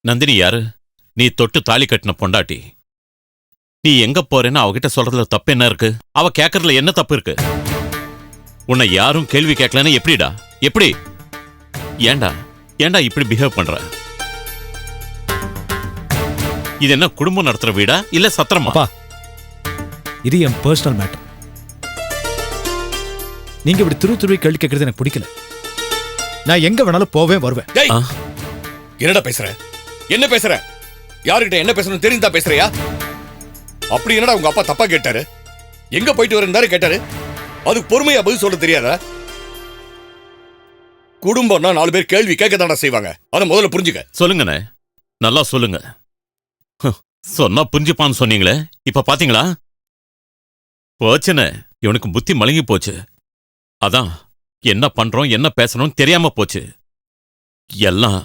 நந்தினி யாரு? நீ தொட்டு தாலி கட்டின பொண்டாட்டி. நீ எங்க போறேன்னு அவகிட்ட சொல்றதுல தப்பு என்ன இருக்கு? அவ கேட்கறதுல என்ன தப்பு இருக்கு? உன்னை யாரும் கேள்வி கேட்கலன்னு எப்படிடா? எப்படி? ஏண்டா ஏண்டா இப்படி பிஹேவ் பண்ற? இது என்ன குடும்பம் நடத்துற வீடா இல்ல சத்திரமா? இது என் பர்சனல் மேட்டர். நீங்க இப்படி துருவி கேள்வி கேட்கறது எனக்கு பிடிக்கல. நான் எங்க வேணாலும் போவே வருவேன். என்னடா பேசுற? என்ன பேசுற? யாருக்கிட்ட என்ன பேசணும் தெரிஞ்சா பேசுறியா? அப்படி என்னடா உங்க அப்பா தப்பா கேட்டாரு? எங்க போயிட்டு வரேன்னு கேட்டாரு. அதுக்கு பொறுமையா பதில் சொல்ல தெரியாதா? குடும்பம்னா 4 பேர் கேள்வி கேட்கதானே செய்வாங்க. அதை முதல்ல புரிஞ்சுக்க. சொல்லுங்கண்ணே, நல்லா சொல்லுங்க. சொன்னா புரிஞ்சுப்பான்னு சொன்னீங்களே, இப்ப பாத்தீங்களா? போச்சுண்ணே, இவனுக்கு புத்தி மழுங்கி போச்சு. அதான் என்ன பண்றோம் என்ன பேசணும் தெரியாம போச்சு. எல்லாம்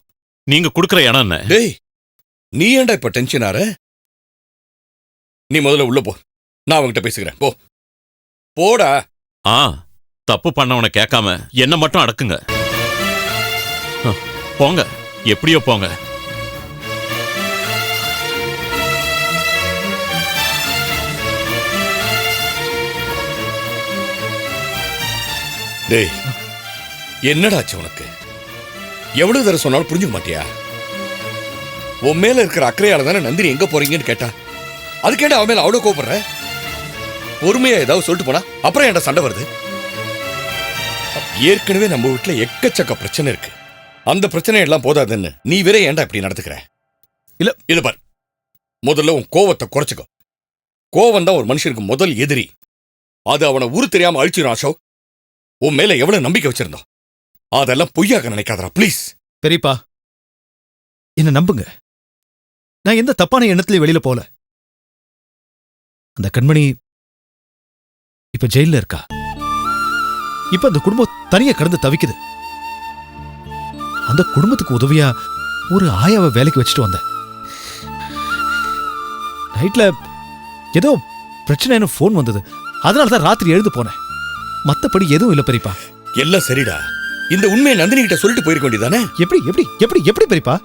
நீங்க குடுக்கற இடம் என்ன? டேய், நீ ஏன்டா இப்ப டென்ஷன் ஆற? நீ முதல்ல உள்ள போ, நான் அவங்கிட்ட பேசுகிறேன். போ போடா. தப்பு பண்ணவனை கேட்காம என்ன மட்டும் அடக்குங்க. போங்க, எப்படியோ போங்க. டேய், என்னடாச்சு உனக்கு? எவ்வளவு தடவை சொன்னாலும் புரிஞ்சுக்க மாட்டியா? உன் மேல இருக்கிற அக்கறையால தானே நந்தினி எங்க போறீங்கன்னு கேட்டா. அதுக்கேண்டா அவன் மேல அவ்வளவு கோபப்படுற? பொறுமையா ஏதாவது சொல்லிட்டு போனா அப்புறம் ஏன்டா சண்டை வருது? ஏற்கனவே நம்ம வீட்டுல எக்கச்சக்க பிரச்சனை இருக்கு. அந்த பிரச்சனை எல்லாம் போதாதுன்னு நீ வேற ஏன்டா இப்படி நடந்துக்கிற? இல்ல பார், முதல்ல உன் கோவத்தை குறைச்சுக்கோ. கோவம் தான் ஒரு மனுஷனுக்கு முதல் எதிரி. அது அவனை ஊரு தெரியாம அழிச்சிடும். அசோக், உன் மேல எவ்வளவு நம்பிக்கை வச்சிருந்தோம், அதெல்லாம் பொய்யாக நினைக்காதரா ப்ளீஸ். பெரியப்பா, என்ன நம்புங்க. நான் எந்த தப்பான எண்ணத்திலையும் வெளியில போல. அந்த கண்மணி இப்ப ஜெயில இருக்கா. இப்ப அந்த குடும்பம் தனியா கடந்து தவிக்குது. அந்த குடும்பத்துக்கு உதவியா ஒரு ஆயாவை வேலைக்கு வச்சுட்டு வந்தேன். நைட்ல ஏதோ பிரச்சனைன்னு போன் வந்தது. அதனாலதான் ராத்திரி எழுந்து போனேன். மத்தபடி எதுவும் இல்ல பெரியப்பா. எல்லாம் சரிடா. இந்த உண்மையை நந்தினி கிட்ட சொல்லிட்டு போயிருக்க வேண்டியதானே? எப்படி எப்படி எப்படி எப்படி பெரியப்பா?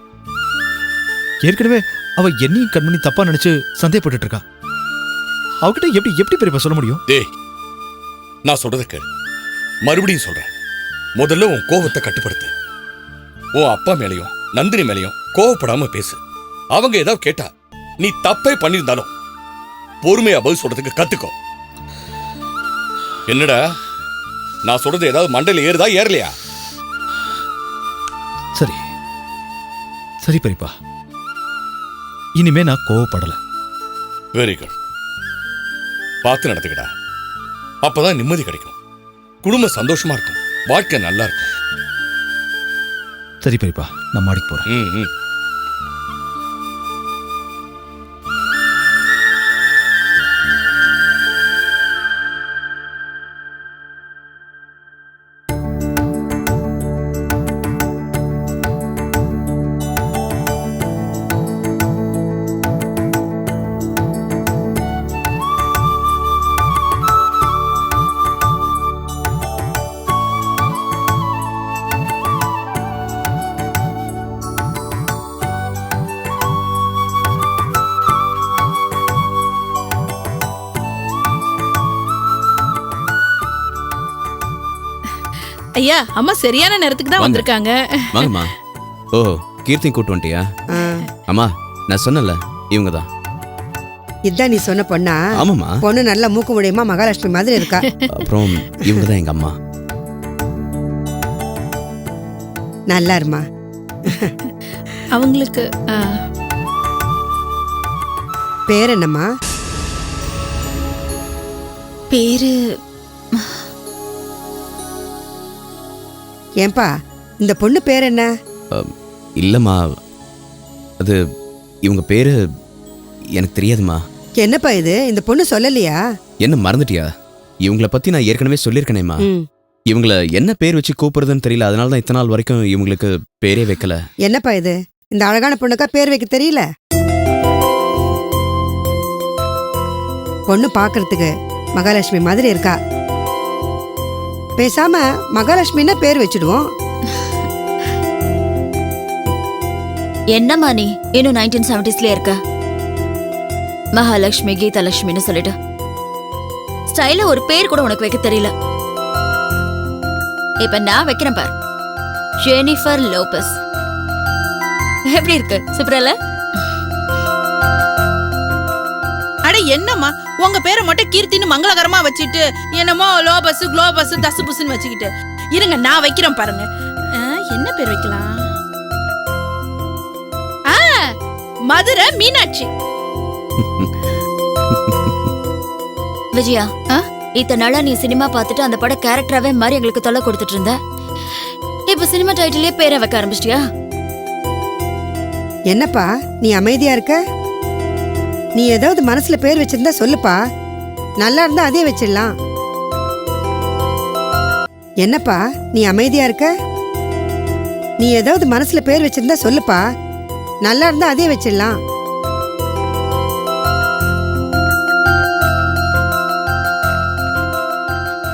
ஏற்கனவே அவ என்னையும் கண்மணி தப்பா நினைச்சு சந்தேகப்பட்டு இருக்கா. அவகிட்ட எப்படி எப்படி பெரியப்பா சொல்ல முடியும்? டேய், நான் சொல்றத கேளு. மறுபடியும் சொல்றேன், முதல்ல உன் கோபத்தை கட்டுப்படுத்து. உன் அப்பா மேலையும் நந்தினி மேலையும் கோவப்படாம பேசு. அவங்க ஏதாவது கேட்டா நீ தப்பே பண்ணியிருந்தாலும் பொறுமையா பதில் சொல்றதுக்கு கத்துக்கோ. என்னடா, நான் சொல்றது ஏதாவது மண்டையில ஏறுதா ஏறலையா? சரி சரி பெரியப்பா, இனிமே நான் கோவப்படல. Very good. பார்த்து நடத்துக்கடா. அப்பதான் நிம்மதி கிடைக்கும், குடும்பம் சந்தோஷமா இருக்கும், வாழ்க்கை நல்லா இருக்கும். சரி பெரியப்பா, நான் மாடிக்கு போறேன். ஐயா, அம்மா சரியான நேரத்துக்கு தான் வந்திருக்காங்க. வாங்கம்மா. ஓ, கீர்த்தி கூட்டு வந்துட்டியா? அம்மா, நான் சொன்னல இவங்க தான். இதான் நீ சொன்ன பொண்ணா? ஆமாம்மா. பொண்ணு நல்ல மூக்கு முடியுமா மகாலட்சுமி மாதிரி இருக்கா. அப்புறம் இவங்க தான் எங்க அம்மா. நல்லா இருமா. அவங்களுக்கு பேர் என்னம்மா? பேரு ஏன்பா, இந்த பொண்ணு பேர் என்ன? இல்லம்மா, அது இவங்க பேரு எனக்கு தெரியாதுமா. என்னப்பா இது, இந்த பொண்ணு சொல்லலையா? என்ன மறந்துட்டியா? இவங்கள பத்தி நான் ஏற்கனவே சொல்லியிருக்கேனேம்மா. இவங்கள என்ன பேர் வச்சு கூப்பிடுறதுன்னு தெரியல, அதனால தான் இத்தனை நாள் வரைக்கும் இவங்களுக்கு பேரே வைக்கல. என்னப்பா இது, இந்த அழகான பொண்ணுக்கா பேர் வைக்க தெரியல? பொண்ணு பாக்குறதுக்கு மகாலட்சுமி மாதிரி இருக்கா. பேசாம மகாலட்சுமின்னா பேர் வச்சிடுவோம். என்னம்மா நீ இன்னும் 1970ஸ்லயே இருக்க? மகாலட்சுமி கீதாலட்சுமின்னு சொல்லிட்டு ஸ்டைல ஒரு பேர் கூட உனக்கு வைக்க தெரியல. இப்ப நான் வைக்கிறேன் பார், ஜெனிஃபர் லோபஸ். எப்படி இருக்கு? சூப்பரா? அட என்னம்மா உங்க பேரை மட்டும் கீர்த்தின்னு மங்களகரமா வச்சுட்டு என்னமோ லோபஸ் குளோபஸ் தசு புசுன்னு வச்சுக்கிட்டு இருங்க, நான் வைக்கிறேன் பாருங்க. என்ன பேர் வைக்கலாம்? மதுரை மீனாட்சி. விஜயா, இத்தனை நாளா நீ சினிமா பார்த்துட்டு அந்த படம் கேரக்டராவே மாதிரி எங்களுக்கு தொல்லை கொடுத்துட்டு இருந்த. இப்ப சினிமா டைட்டிலே பேரை வைக்க ஆரம்பிச்சிட்டியா? என்னப்பா நீ அமைதியா இருக்க? நீ ஏதாவது மனசுல பேர் வச்சிருந்தா சொல்லுப்பா, நல்லா இருந்தா அதே வச்சிடலாம். என்னப்பா நீ அமைதியா இருக்க? நீ ஏதாவது மனசுல பேர் வச்சிருந்தா சொல்லுப்பா, நல்லா இருந்தா அதே வச்சிடலாம்.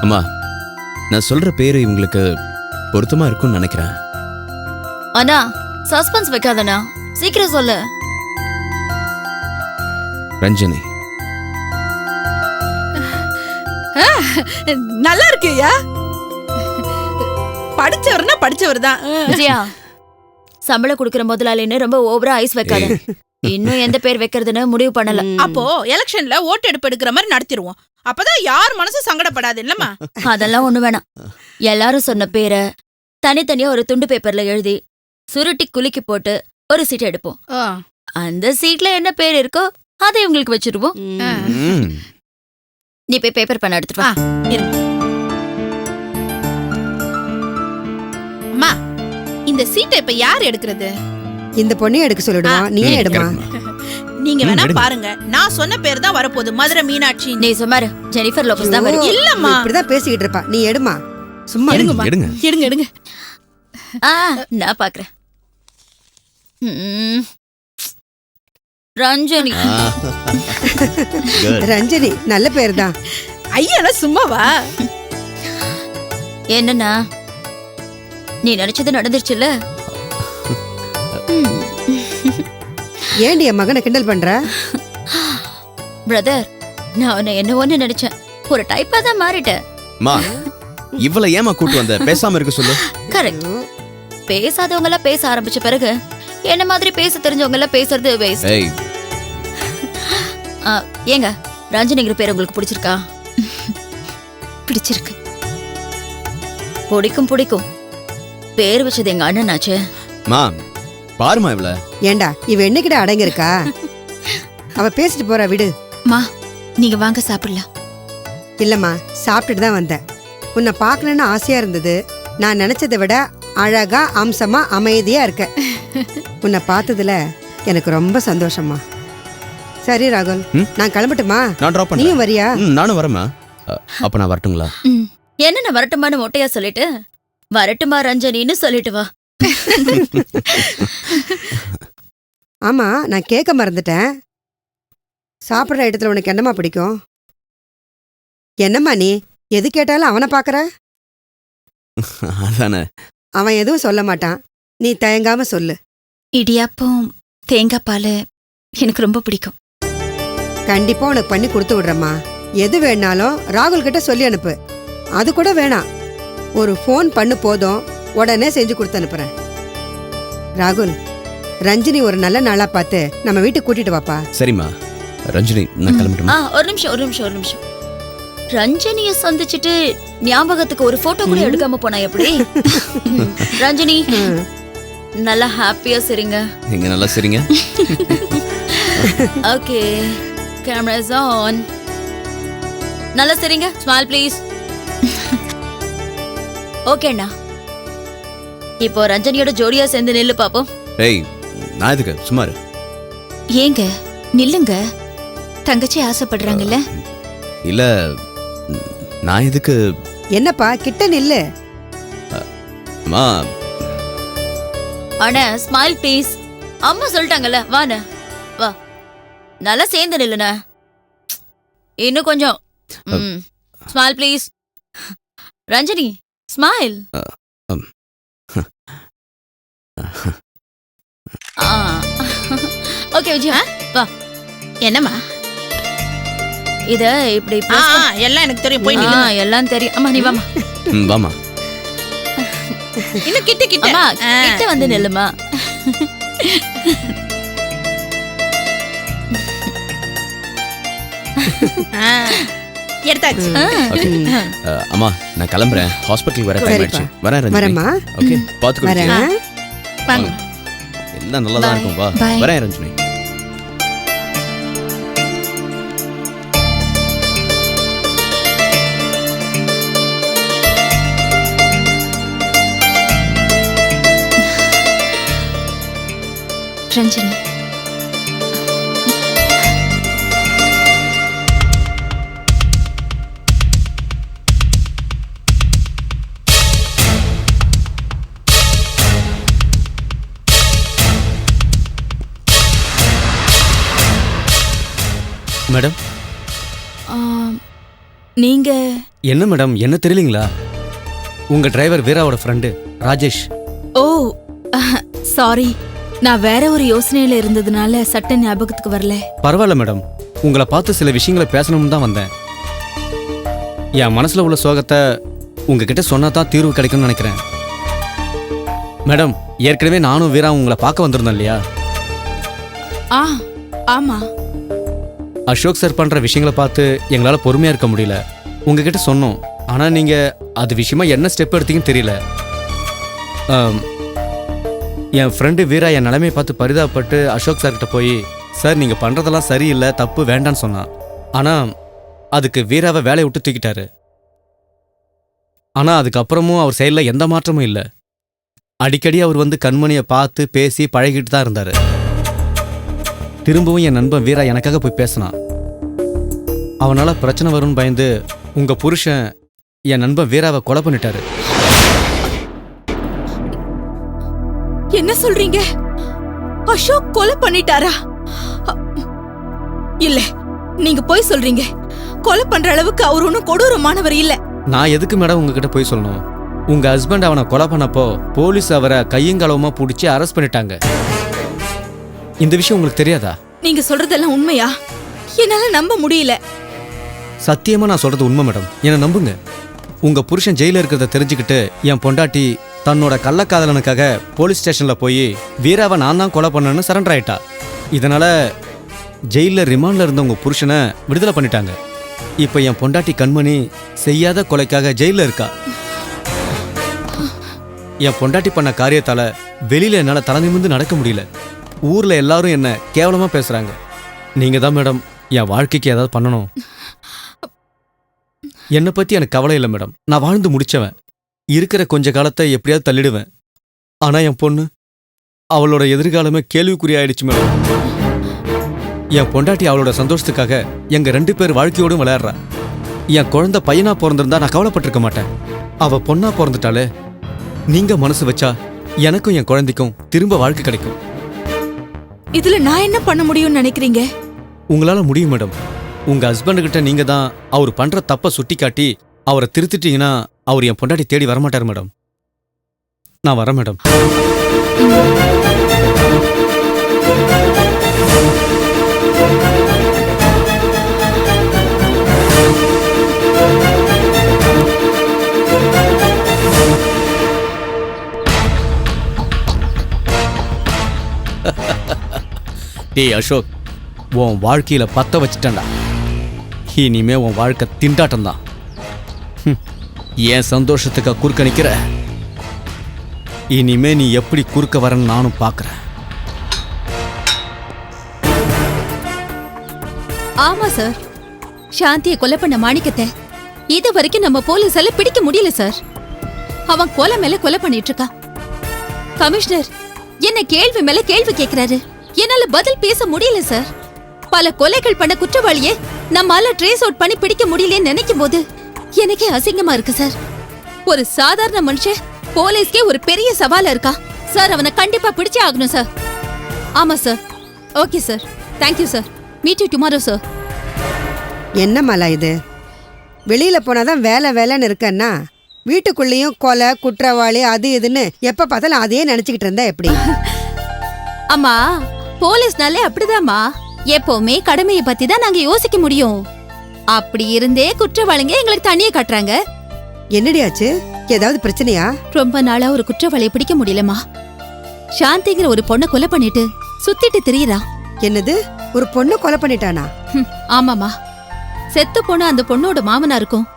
அம்மா, நான் சொல்ற பேரு இவங்களுக்கு பொருத்தமா இருக்கும்னு நினைக்கிறேன். அண்ணா, சஸ்பென்ஸ் வைக்காதண்ணா, சீக்கிரம் சொல்லு. ரஞ்சனி. நல்லா இருக்குயா. படிச்சவர்னா படிச்சவர் தான். விஜயா, சம்பளம் கொடுக்கிற முதலாளின்னு ரொம்ப ஓவரா ஐஸ் வைக்காத. இன்னும் எந்த பேர் வைக்கிறதுன்னு முடிவு பண்ணல. அப்போ எலெக்ஷன்ல ஓட்டு எடுக்கிற மாதிரி நடத்திடுவோம். அப்பதான் யார் மனசு சங்கடப்படாது இல்லம்மா. அதெல்லாம் ஒண்ணு வேணாம். எல்லாரும் சொன்ன பேரை தனித்தனியா ஒரு துண்டு பேப்பர்ல எழுதி சுருட்டி குலுக்கி போட்டு ஒரு சீட் எடுப்போம். அந்த சீட்ல என்ன பேர் இருக்கோ அதை இவங்களுக்கு வச்சிருவோம். நீ போய் பேப்பர் பண்ண எடுத்துட்டு வா. அம்மா, இந்த சீட்டை இப்ப யார் எடுக்கிறது? இந்த பொண்ணே எடுக்க சொல்லிடுவா, நீயே எடுமா. நீங்க வேணா பாருங்க, நான் சொன்ன பேர் தான் வரப்போகுது, மதுரை மீனாட்சி. நீ சுமாரு ஜெனிஃபர் லோபஸ் தான் வரும். இல்லம்மா, இப்படிதான் பேசிக்கிட்டு இருப்பா, நீ எடுமா. சும்மா எடுங்கம்மா, எடுங்க. எடுங்க எடுங்க. நான் பாக்குறேன். ரஞ்சனி. ரஞ்சனி நல்ல பேர் தான். ஐயா சும்மாவா? என்னன்னா நீ நினைச்சது நடந்துருச்சுல்ல? ஏண்டி என் மகனை கிண்டல் பண்ற? பிரதர், நான் உன்னை என்ன ஒண்ணு நினைச்சேன், ஒரு டைப்பா தான் மாறிட்டேன். மா, இவ்வளவு ஏமா கூட்டு வந்த? பேசாம இருக்க சொல்லு. கரெக்ட். பேசாதவங்க எல்லாம் பேச ஆரம்பிச்ச பிறகு என்ன மாதிரி பேச தெரிஞ்சவங்க எல்லாம் பேசுறது வேஸ்ட். ஏய், ஏங்க, ரஞ்சனிங்கிற பேர் உங்களுக்கு பிடிச்சிருக்கா? பிடிச்சிருக்கு. பிடிக்கும் பிடிக்கும். பேர் வச்சது எங்க அண்ணனாச்சு. மா பாருமா இவள. ஏண்டா இவ என்னைக்கிட்ட அடங்கி இருக்கா? அவ பேசிட்டு போறா, விடு. மா, நீங்க வாங்க சாப்பிடலாம். இல்லம்மா, சாப்பிட்டுட்டு தான் வந்தேன். உன்னை பார்க்கணுன்னு ஆசையா இருந்தது. நான் நினைச்சதை விட அழகா அம்சமா அமைதியா இருக்க. உன்னை பார்த்ததுல எனக்கு ரொம்ப சந்தோஷமா. சரி ராகுல், நான் கிளம்பட்டுமா? நான் டிராப் நீயும் பண்றேன். வரியா? நானும் வரேம்மா. அப்ப நான் வரட்டுங்களா? என்ன நான் வரட்டுமான்னு மொட்டையா சொல்லிட்டு வரட்டுமா ரஞ்சனின்னு சொல்லிட்டு வா. ஆமா, நான் கேட்க மறந்துட்டேன். சாப்பிட்ற இடத்துல உனக்கு என்னம்மா பிடிக்கும்? என்னம்மா நீ எது கேட்டாலும் அவனை பார்க்கற? அதானே. அவன் எதுவும் சொல்ல மாட்டான், நீ தயங்காம சொல்லு. இடியாப்பம் தேங்காய் பால் எனக்கு ரொம்ப பிடிக்கும். கண்டிப்பா உனக்கு பண்ணி கொடுத்து விடுறேம்மா. எது வேணாலும் ராகுல் கிட்ட சொல்லி அனுப்பு. அது கூட வேணாம், ஒரு ஃபோன் பண்ணு போதும், உடனே செஞ்சு கொடுத்து அனுப்புறேன். ராகுல், ரஞ்சினி ஒரு நல்ல நாளா பார்த்து நம்ம வீட்டுக்கு கூட்டிட்டு வாப்பா. சரிம்மா. ரஞ்சினி, நான் கிளம்பட்டுமா? ஒரு நிமிஷம். ரஞ்சனிய சந்திச்சுட்டு ஞாபகத்துக்கு ஒரு போட்டோ கூட எடுக்காம போனா எப்படி? ரஞ்சனி, நல்லா ஹாப்பியா சரிங்க. நீங்க நல்லா சரிங்க. Okay, camera is on. நல்லா சரிங்க. Smile please. ஓகேண்ணா, இப்போ ரஞ்சனியோட ஜோடியா சேர்ந்து நில்லு பாப்போம். ஏய், நான் எதுக்கு? சுமாரு. ஏங்க நில்லுங்க, தங்கச்சி ஆசைப்படுறாங்கல்ல. இல்ல, நான் எதுக்கு? என்னப்பா கிட்ட நில்லு. மா, அண்ணா ஸ்மைல் ப்ளீஸ். அம்மா சொல்லிட்டாங்கல்ல, வாண்ணா வா. நல்லா சேர்ந்து நில்லுண்ணா. இன்னும் கொஞ்சம். Smile please. Ranjani, smile. Okay Vijaya வா. என்னம்மா? இத இப்படி ஆ, எல்லாம் எனக்கு தெரியும். போய் நில்லு. எல்லாம் தெரியும். அம்மா நீ வாமா. வாமா. இன்னும் கிட்ட கிட்ட. அம்மா கிட்ட வந்து நில்லுமா. ஆ, எடுத்தாச்சு. ஓகே. அம்மா நான் கிளம்புறேன். ஹாஸ்பிட்டல் வர டைம் சரிப்பா. ஆயிடுச்சு. வரேன் ரஞ்சினி. வரேம்மா. ஓகே பாத்துக்கோ. வரேன். வாங்க. எல்லாம் நல்லா தான் இருக்கும். வா Bye. வரேன் ரஞ்சினி. ரஞ்சினி மேடம் நீங்க என்ன மேடம் என்ன தெரியலீங்களா? உங்க டிரைவர் வீராவோட ஃப்ரெண்டு ராஜேஷ். ஓ சாரி, நான் வேற ஒரு யோசனையில இருந்ததுனால சட்ட ஞாபகத்துக்கு வரல. பரவாயில்ல மேடம், உங்களை பார்த்து சில விஷயங்களை பேசணும்னு தான் வந்தேன். என் மனசுல உள்ள சோகத்தை உங்ககிட்ட சொன்னா தான் தீர்வு கிடைக்கும்னு நினைக்கிறேன். மேடம் ஏற்கனவே நானும் வீராவும் உங்களை பார்க்க வந்திருந்தோம் இல்லையா? ஆ ஆமா. அசோக் சார் பண்ற விஷயங்களை பார்த்து எங்களால பொறுமையா இருக்க முடியல. உங்ககிட்ட சொன்னோம், ஆனா நீங்க அது விஷயமா என்ன ஸ்டெப் எடுத்தீங்கன்னு தெரியல. என் ஃப்ரெண்டு வீரா என் நிலைமையை பார்த்து பரிதாபப்பட்டு அசோக் சார்கிட்ட போய், சார் நீங்க பண்றதெல்லாம் சரியில்லை, தப்பு வேண்டான்னு சொன்னான். ஆனா அதுக்கு வீராவை வேலையை விட்டு தூக்கிட்டாரு. ஆனா அதுக்கப்புறமும் அவர் செயலில் எந்த மாற்றமும் இல்லை. அடிக்கடி அவர் வந்து கண்மணியை பார்த்து பேசி பழகிட்டு தான் இருந்தாரு. திரும்பவும் என் நண்பன் வீரா எனக்காக போய் பேசினான். அவனால பிரச்சனை வரும்னு பயந்து உங்க புருஷன் என் நண்பன் வீராவை கொலை பண்ணிட்டாரு. என்ன சொல்றீங்க? அசோக் கொலை பண்ணிட்டாரா? இல்ல, நீங்க போய் சொல்றீங்க. கொலை பண்ற அளவுக்கு அவர் ஒன்றும் கொடூரமானவர் இல்ல. நான் எதுக்கு மேடம் உங்ககிட்ட போய் சொல்லணும்? உங்க ஹஸ்பண்ட் அவனை கொலை பண்ணப்போ போலீஸ் அவரை கையங்களவுமா பிடிச்சி அரெஸ்ட் பண்ணிட்டாங்க. இந்த விஷயம் உங்களுக்கு தெரியாதா? நீங்க சொல்றதெல்லாம் உண்மையா? என்னால நம்ப முடியல. சத்தியமா நான் சொல்றது உண்மை மேடம், என்னை நம்புங்க. உங்க புருஷன் ஜெயில இருக்கிறத தெரிஞ்சுக்கிட்டு என் பொண்டாட்டி தன்னோட கள்ளக்காதலனுக்காக போலீஸ் ஸ்டேஷன்ல போய் வீராவை நான் தான் கொலை பண்ணேன்னு சரண்டர் ஆயிட்டா. இதனால ஜெயில ரிமாண்ட்ல இருந்த உங்க புருஷனை விடுதலை பண்ணிட்டாங்க. இப்ப என் பொண்டாட்டி கண்மணி செய்யாத கொலைக்காக ஜெயில இருக்கா. என் பொண்டாட்டி பண்ண காரியத்தால வெளியில என்னால தலை நிமிர்ந்து நடக்க முடியல. ஊர்ல எல்லாரும் என்ன கேவலமா பேசுறாங்க. நீங்க தான் மேடம் என் வாழ்க்கைக்கு ஏதாவது பண்ணணும். என்னை பத்தி எனக்கு கவலை இல்லை மேடம், நான் வாழ்ந்து முடிச்சவன். இருக்கிற கொஞ்ச காலத்தை எப்படியாவது தள்ளிடுவேன். ஆனா என் பொண்ணு, அவளோட எதிர்காலமே கேள்விக்குறி ஆயிடுச்சு மேடம். என் பொண்டாட்டி அவளோட சந்தோஷத்துக்காக எங்க 2 பேர் வாழ்க்கையோடும் விளையாடுறா. என் குழந்தை பையனா பிறந்திருந்தா நான் கவலைப்பட்டிருக்க மாட்டேன். அவ பொண்ணா பிறந்துட்டாலே, நீங்க மனசு வச்சா எனக்கும் என் குழந்தைக்கும் திரும்ப வாழ்க்கை கிடைக்கும். இதுல நான் என்ன பண்ண முடியும்னு நினைக்கிறீங்க? உங்களால முடியும் மேடம். உங்க ஹஸ்பண்ட் கிட்ட நீங்க தான் அவர் பண்ற தப்ப சுட்டி காட்டி அவரை திருத்திட்டீங்கன்னா அவர் என் பொண்டாட்டி தேடி வரமாட்டார் மேடம். நான் வரேன் மேடம். டேய் அசோக், உன் வாழ்க்கையில பத்த வச்சுட்டேன்டா. இனிமே உன் வாழ்க்கை திண்டாட்டம் தான். என் சந்தோஷத்துக்கு குறுக்க நிக்கிற. இனிமே நீ எப்படி குறுக்க வரன்னு நானும் பார்க்கறேன். ஆமா சார், சாந்தியை கொலை பண்ண மாணிக்கத்தை இது வரைக்கும் நம்ம போலீஸால பிடிக்க முடியல சார். அவன் கொலை மேல கொலை பண்ணிட்டு இருக்கான். கமிஷனர் என்ன கேள்வி மேல கேள்வி கேட்கிறாரு. என்னால பதில் பேச முடியல சார். பல கொலைகள் பண்ண குற்றவாளியே நம்மால ட்ரேஸ் அவுட் பண்ணி பிடிக்க முடியலன்னு நினைக்கும் போது எனக்கே அசிங்கமா இருக்கு சார். ஒரு சாதாரண மனுஷன் போலீஸ்க்கே ஒரு பெரிய சவாலா இருக்கா சார். அவனை கண்டிப்பா பிடிச்சே ஆகணும் சார். ஆமா sir. Okay sir, thank you sir. Meet you tomorrow sir. என்ன மலா இது? வெளியில போனாதான் வேலை வேலைன்னு இருக்கன்னா, வீட்டுக்குள்ளேயும் கொலை குற்றவாளி அது இதுன்னு எப்ப பார்த்தாலும் அதையே நினைச்சுக்கிட்டு இருந்தா எப்படி? அம்மா போலீஸ்னாலே அப்படிதாம்மா, எப்பவுமே கடமையை பத்தி தான் நாங்க யோசிக்க முடியும். அப்படி இருந்தே குற்றவாளிங்க எங்களுக்கு தனியே காட்டுறாங்க. என்னடி ஆச்சு? ஏதாவது பிரச்சனையா? ரொம்ப நாளா ஒரு குற்றவாளியை பிடிக்க முடியலம்மா. சாந்திங்கிற ஒரு பொண்ணை கொலை பண்ணிட்டு சுத்திட்டு திரியறா. என்னது, ஒரு பொண்ணு கொலை பண்ணிட்டானா? ஆமாமா, செத்து போன அந்த பொண்ணோட மாமனாருக்கும்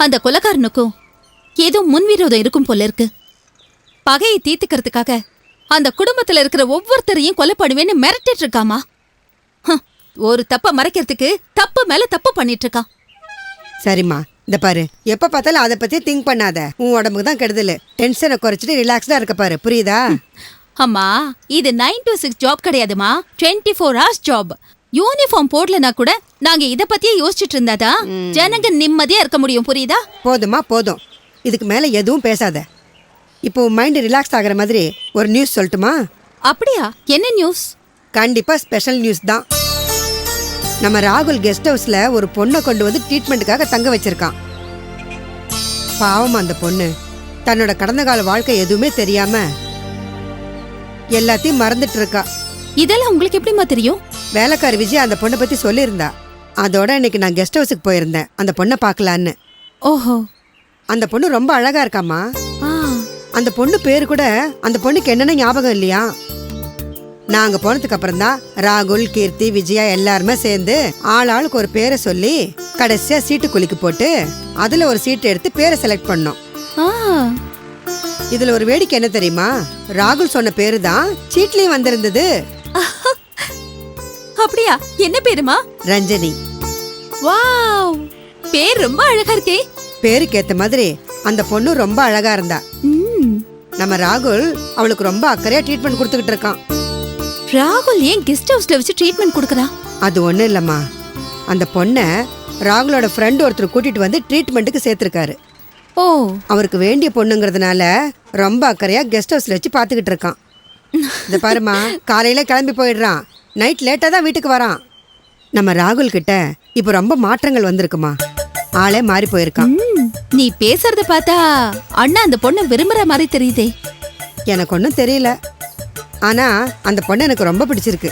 அந்த கொலைக்காரனுக்கும் ஏதோ முன்விரோதம் இருக்கும் போல இருக்கு. பகையை தீர்த்துக்கிறதுக்காக அந்த குடும்பத்துல இருக்கிற ஒவ்வொருத்தரையும் கொலை பண்ணுவேன்னு மிரட்டிட்டு இருக்காமா. ஒரு தப்ப மறைக்கிறதுக்கு தப்பு மேல தப்பு பண்ணிட்டு இருக்கான். சரிம்மா, இந்த பாரு, எப்ப பார்த்தாலும் அதை பத்தி திங்க் பண்ணாத. உன் உடம்புக்கு தான் கெடுதல். டென்ஷனை குறைச்சிட்டு ரிலாக்ஸ்டா இருக்க பாரு, புரியுதா? அம்மா, இது 9 to 6 ஜாப் கிடையாதுமா, 24 hours ஜாப். யூனிஃபார்ம் போடலனா கூட நாங்க இத பத்தியே யோசிச்சுட்டு இருந்தாதா ஜனங்க நிம்மதியா இருக்க முடியும், புரியுதா? போதுமா, போதும். இதுக்கு மேல எதுவும் பேசாத. இப்போ மைண்ட் ரிலாக்ஸ் ஆகுற மாதிரி ஒரு நியூஸ் சொல்லட்டுமா? அப்படியா? என்ன நியூஸ்? கண்டிப்பா ஸ்பெஷல் நியூஸ் தான். நம்ம ராகுல் கெஸ்ட் ஹவுஸ்ல ஒரு பொண்ணை கொண்டு வந்து ட்ரீட்மெண்ட்டுக்காக தங்க வச்சிருக்கான். பாவம் அந்த பொண்ணு தன்னோட கடந்த கால வாழ்க்கை எதுவுமே தெரியாம எல்லாத்தையும் மறந்துட்டு இருக்கா. இதெல்லாம் உங்களுக்கு எப்படிமா தெரியும்? வேலைக்காரி விஜய் அந்த பொண்ணை பத்தி சொல்லியிருந்தா. அதோட இன்னைக்கு நான் கெஸ்ட் ஹவுஸுக்கு போயிருந்தேன் அந்த பொண்ணை பார்க்கலான்னு. ஓஹோ, அந்த பொண்ணு ரொம்ப அழகா இருக்காமா. ஆ, அந்த பொண்ணு பேரு கூட அந்த பொண்ணுக்கு என்னென்ன ஞாபகம் இல்லையா? நாங்க போனதுக்கு அப்புறம் தான் ராகுல், கீர்த்தி, விஜயா எல்லாருமே சேர்ந்து ஆளுக்கு ஒரு பேரை சொல்லி கடைசியா சீட்டு குலுக்கி போட்டு அதுல ஒரு சீட்டு எடுத்து பேரை செலக்ட் பண்ணோம். ஆ, இதுல ஒரு வேடிக்கை என்ன தெரியுமா? ராகுல் சொன்ன பேரு தான் சீட்லயும் வந்திருந்தது. அப்படியா? என்ன பேருமா? ரஞ்சனி. வாவ், பேர் ரொம்ப அழகா இருக்கே. பேருக்கு ஏத்த மாதிரி அந்த பொண்ணு ரொம்ப அழகா இருந்தா. நம்ம ராகுல் அவளுக்கு ரொம்ப அக்கறையா ட்ரீட்மெண்ட் கொடுத்துக்கிட்டு இருக்கான். ராகுல் ஏன் கெஸ்ட் ஹவுஸ்ல வச்சு ட்ரீட்மெண்ட் கொடுக்கறா? அது ஒண்ணும் இல்லம்மா, அந்த பொண்ணை ராகுலோட ஃப்ரெண்ட் ஒருத்தர் கூட்டிட்டு வந்து ட்ரீட்மெண்ட்டுக்கு சேர்த்திருக்காரு. ஓ, அவருக்கு வேண்டிய பொண்ணுங்கிறதுனால ரொம்ப அக்கறையா கெஸ்ட் ஹவுஸ்ல வச்சு பாத்துக்கிட்டு இருக்கான். இந்த பாருமா, காலையில கிளம்பி போயிடுறான், நைட் லேட்டா தான் வீட்டுக்கு வரான். நம்ம ராகுல் கிட்ட இப்ப ரொம்ப மாற்றங்கள் வந்திருக்குமா. ஆளே மாறி போயிருக்கான். நீ பேசுறத பார்த்தா அண்ணா அந்த பொண்ணை விரும்புற மாதிரி தெரியுதே. எனக்கு ஒன்றும் தெரியல, ஆனா அந்த பொண்ணு எனக்கு ரொம்ப பிடிச்சிருக்கு.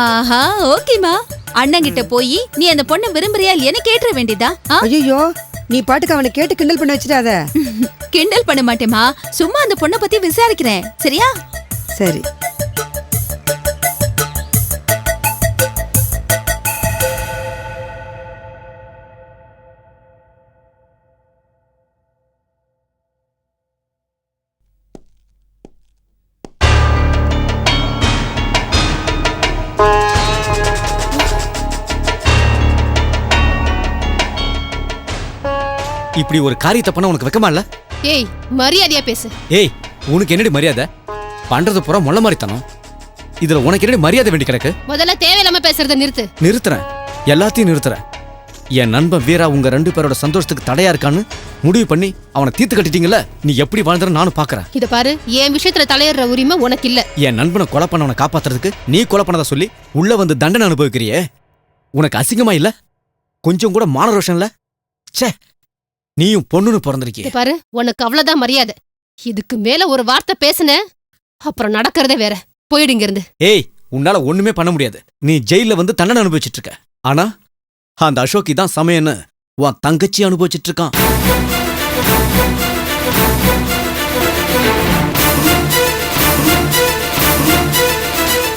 ஆஹா, ஓகேமா. அண்ணன் கிட்ட போய் நீ அந்த பொண்ணை விரும்புறியா இல்லையான்னு கேட்டுற வேண்டியதா? ஐயோ, நீ பாட்டுக்கு அவனை கேட்டு கிண்டல் பண்ண வச்சிடாத. கிண்டல் பண்ண மாட்டேமா, சும்மா அந்த பொண்ணை பத்தி விசாரிக்கிறேன், சரியா? சரி. இப்படி ஒரு காரியத்தை பண்ண உனக்கு வெக்கமா இல்ல? ஏய், மரியாதையா பேசு. ஏய், உனக்கு என்னடி மரியாதை? பண்றது பூரா முள்ள மாதிரித்தனம். இதுல உனக்கு என்னடி மரியாதை வேண்டி கிடக்கு? முதல்ல தேவையில்லாம பேசுறத நிறுத்து. நிறுத்துறேன், எல்லாத்தையும் நிறுத்துறேன். என் நண்பன் வீரா உங்க 2 பேரோட சந்தோஷத்துக்கு தடையா இருக்கான்னு முடிவு பண்ணி அவனை தீர்த்து கட்டிட்டீங்கல்ல. நீ எப்படி வாழ்ந்துற நானும் பாக்குறேன். இத பாரு, என் விஷயத்துல தலையிடுற உரிமை உனக்கு இல்ல. என் நண்பனை கொலை பண்ணவனை காப்பாத்துறதுக்கு நீ கொலை பண்ணதா சொல்லி உள்ள வந்து தண்டனை அனுபவிக்கிறியே, உனக்கு அசிங்கமா இல்ல? கொஞ்சம் கூட மான ரோஷம் இல்ல? ச்சே, நீயும் பொண்ணுன்னு பிறந்திருக்கிய. இத பாரு, உனக்கு அவ்வளவுதான் மரியாதை. இதுக்கு மேல ஒரு வார்த்தை பேசுன அப்புறம் நடக்கிறதே வேற. போயிடுங்க இருந்து. ஏய், உன்னால ஒண்ணுமே பண்ண முடியாது. நீ ஜெயில வந்து தண்டனை அனுபவிச்சிட்டு இருக்க. ஆனா அந்த அசோக்கி தான் சமயன்னு உன் தங்கச்சி அனுபவிச்சிட்டு இருக்கான்.